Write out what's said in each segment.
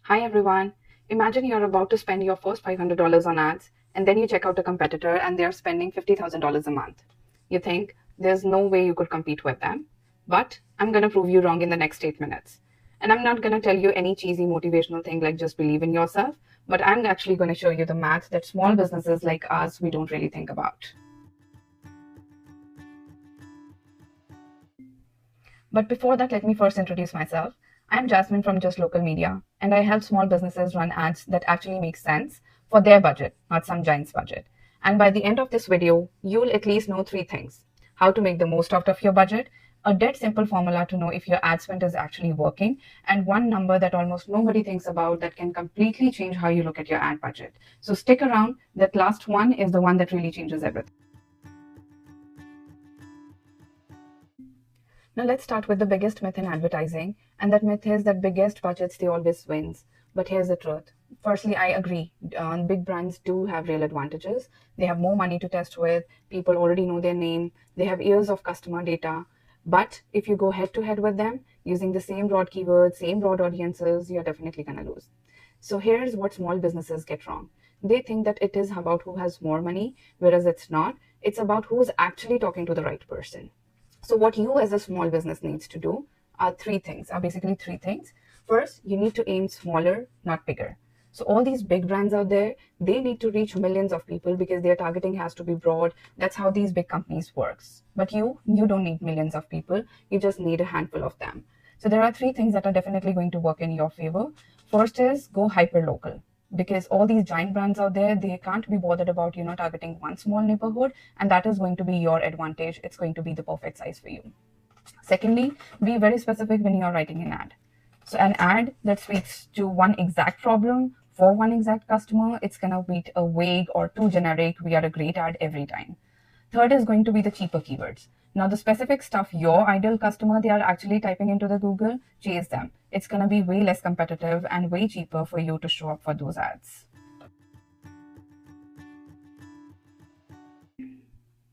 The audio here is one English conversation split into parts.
Hi everyone. Imagine you're about to spend your first $500 on ads, and then you check out a competitor and they're spending $50,000 a month. You think there's no way you could compete with them. But I'm going to prove you wrong in the next 8 minutes. And I'm not going to tell you any cheesy motivational thing like just believe in yourself, but I'm actually going to show you the math that small businesses like us, we don't really think about. But before that, let me first introduce myself. I'm Jasmine from Just Local Media, and I help small businesses run ads that actually make sense for their budget, not some giant's budget. And by the end of this video, you'll at least know three things: how to make the most out of your budget, a dead simple formula to know if your ad spend is actually working, and one number that almost nobody thinks about that can completely change how you look at your ad budget. So stick around, that last one is the one that really changes everything. Now let's start with the biggest myth in advertising, and that myth is that biggest budgets they always wins. But here's the truth. Firstly, I agree. Big brands do have real advantages. They have more money to test with. People already know their name. They have years of customer data. But if you go head to head with them using the same broad keywords, same broad audiences, you're definitely gonna lose. So here's what small businesses get wrong. They think that it is about who has more money, whereas it's not. It's about who's actually talking to the right person. So what you as a small business needs to do are basically three things. First, you need to aim smaller, not bigger. So all these big brands out there, they need to reach millions of people because their targeting has to be broad. That's how these big companies works. But you don't need millions of people. You just need a handful of them. So there are three things that are definitely going to work in your favor. First is go hyper local, because all these giant brands out there, they can't be bothered about targeting one small neighborhood, and that is going to be your advantage. It's going to be the perfect size for you. Secondly, be very specific when you're writing an ad. So an ad that speaks to one exact problem for one exact customer, it's gonna beat a vague or too generic we are a great ad every time. Third is going to be the cheaper keywords. Now, the specific stuff your ideal customer they are actually typing into the Google, chase them. It's going to be way less competitive and way cheaper for you to show up for those ads.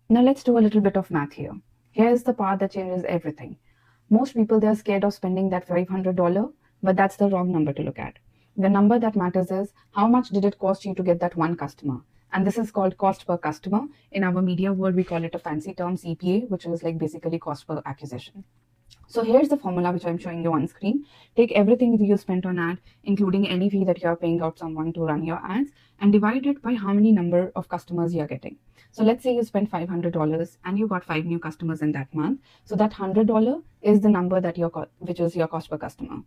Now, let's do a little bit of math here. Here's the part that changes everything. Most people they are scared of spending that $500, but that's the wrong number to look at. The number that matters is how much did it cost you to get that one customer. And this is called cost per customer. In our media world, we call it a fancy term CPA, which is like basically cost per acquisition. So here's the formula which I'm showing you on screen. Take everything that you spent on ad, including any fee that you're paying out someone to run your ads, and divide it by how many number of customers you're getting. So let's say you spent $500 and you got 5 new customers in that month. So that $100 is the number that which is your cost per customer.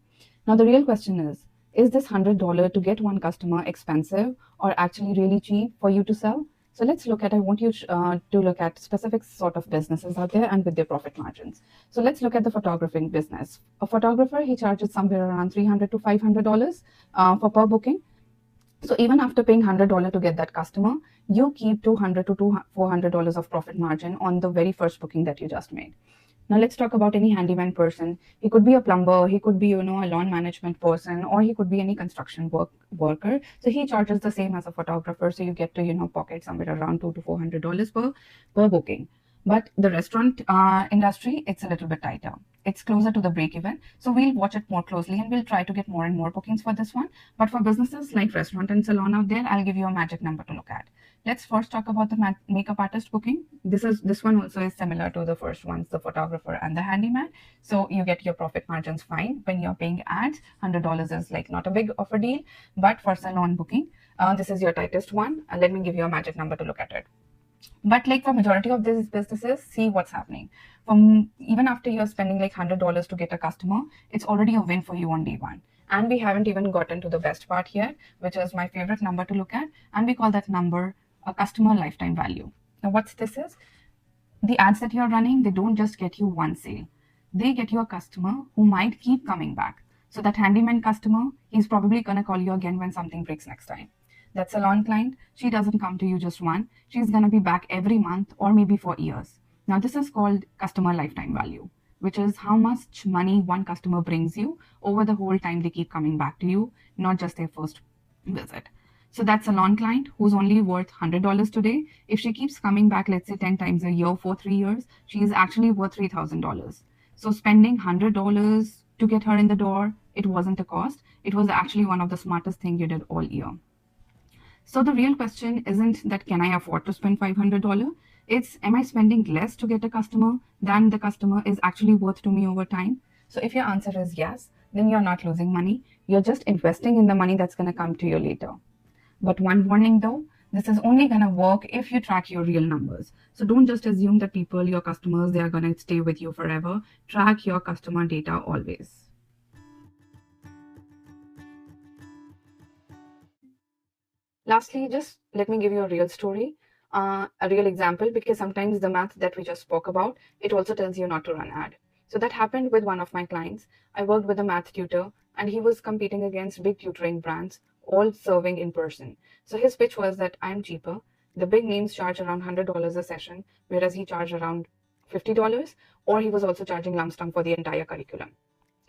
Now the real question is this $100 to get one customer expensive or actually really cheap for you to sell? So let's look at, I want you to look at specific sort of businesses out there and with their profit margins. So let's look at the photographing business. A photographer, he charges somewhere around $300 to $500 for per booking. So even after paying $100 to get that customer, you keep $200 to $400 of profit margin on the very first booking that you just made. Now let's talk about any handyman person. He could be a plumber, he could be, a lawn management person, or he could be any construction worker. So he charges the same as a photographer. So you get to, pocket somewhere around $200 to $400 per booking. But the restaurant industry, it's a little bit tighter. It's closer to the break even. So we'll watch it more closely and we'll try to get more and more bookings for this one. But for businesses like restaurant and salon out there, I'll give you a magic number to look at. Let's first talk about the makeup artist booking. This one also is similar to the first ones, the photographer and the handyman. So you get your profit margins fine when you're paying ads. $100 is like not a big of a deal, but for salon booking, this is your tightest one. Let me give you a magic number to look at it. But like for majority of these businesses, see what's happening. Even after you're spending like $100 to get a customer, it's already a win for you on day one. And we haven't even gotten to the best part yet, which is my favorite number to look at. And we call that number a customer lifetime value. Now what's this is? The ads that you're running, they don't just get you one sale. They get you a customer who might keep coming back. So that handyman customer, he's probably gonna call you again when something breaks next time. That salon client, she doesn't come to you just one. She's going to be back every month or maybe for years. Now, this is called customer lifetime value, which is how much money one customer brings you over the whole time they keep coming back to you, not just their first visit. So that salon client who's only worth $100 today, if she keeps coming back, let's say 10 times a year for 3 years, she is actually worth $3,000. So spending $100 to get her in the door, it wasn't a cost. It was actually one of the smartest things you did all year. So the real question isn't that can I afford to spend $500? It's am I spending less to get a customer than the customer is actually worth to me over time? So if your answer is yes, then you're not losing money. You're just investing in the money that's going to come to you later. But one warning though, this is only going to work if you track your real numbers. So don't just assume that people, your customers, they are going to stay with you forever. Track your customer data always. Lastly, just let me give you a real story, a real example, because sometimes the math that we just spoke about, it also tells you not to run ad. So that happened with one of my clients. I worked with a math tutor and he was competing against big tutoring brands, all serving in person. So his pitch was that I'm cheaper. The big names charge around $100 a session, whereas he charged around $50, or he was also charging lump sum for the entire curriculum.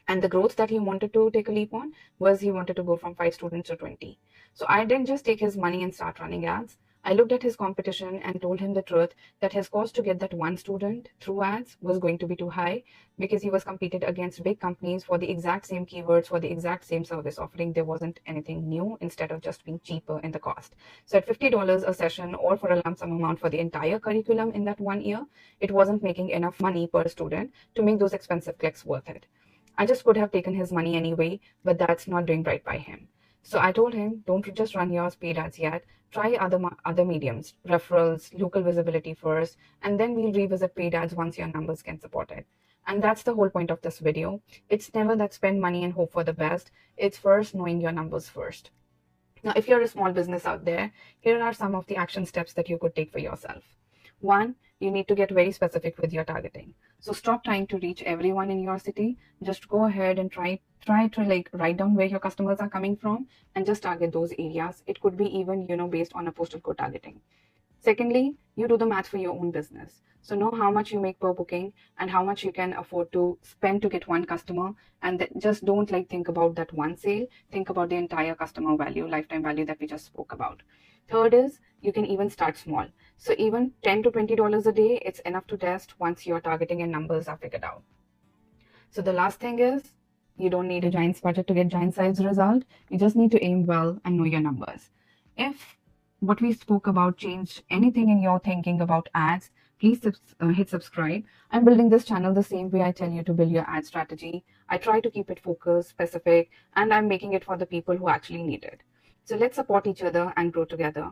And the growth that he wanted to take a leap on was he wanted to go from 5 students to 20. So I didn't just take his money and start running ads. I looked at his competition and told him the truth that his cost to get that one student through ads was going to be too high because he was competed against big companies for the exact same keywords, for the exact same service offering. There wasn't anything new instead of just being cheaper in the cost. So at $50 a session or for a lump sum amount for the entire curriculum in that 1 year, it wasn't making enough money per student to make those expensive clicks worth it. I just could have taken his money anyway, but that's not doing right by him. So I told him, don't just run your paid ads yet. Try other mediums, referrals, local visibility first, and then we'll revisit paid ads once your numbers can support it. And that's the whole point of this video. It's never that spend money and hope for the best. It's first knowing your numbers first. Now, if you're a small business out there, here are some of the action steps that you could take for yourself. One, you need to get very specific with your targeting. So stop trying to reach everyone in your city. Just go ahead and try to like write down where your customers are coming from and just target those areas. It could be even, based on a postal code targeting. Secondly, you do the math for your own business. So know how much you make per booking and how much you can afford to spend to get one customer. And just don't think about that one sale. Think about the entire customer value, lifetime value that we just spoke about. Third is you can even start small. So even $10 to $20 a day, it's enough to test once your targeting and numbers are figured out. So the last thing is you don't need a giant budget to get giant size result. You just need to aim well and know your numbers. If what we spoke about changed anything in your thinking about ads, please hit subscribe. I'm building this channel the same way I tell you to build your ad strategy. I try to keep it focused, specific, and I'm making it for the people who actually need it. So let's support each other and grow together.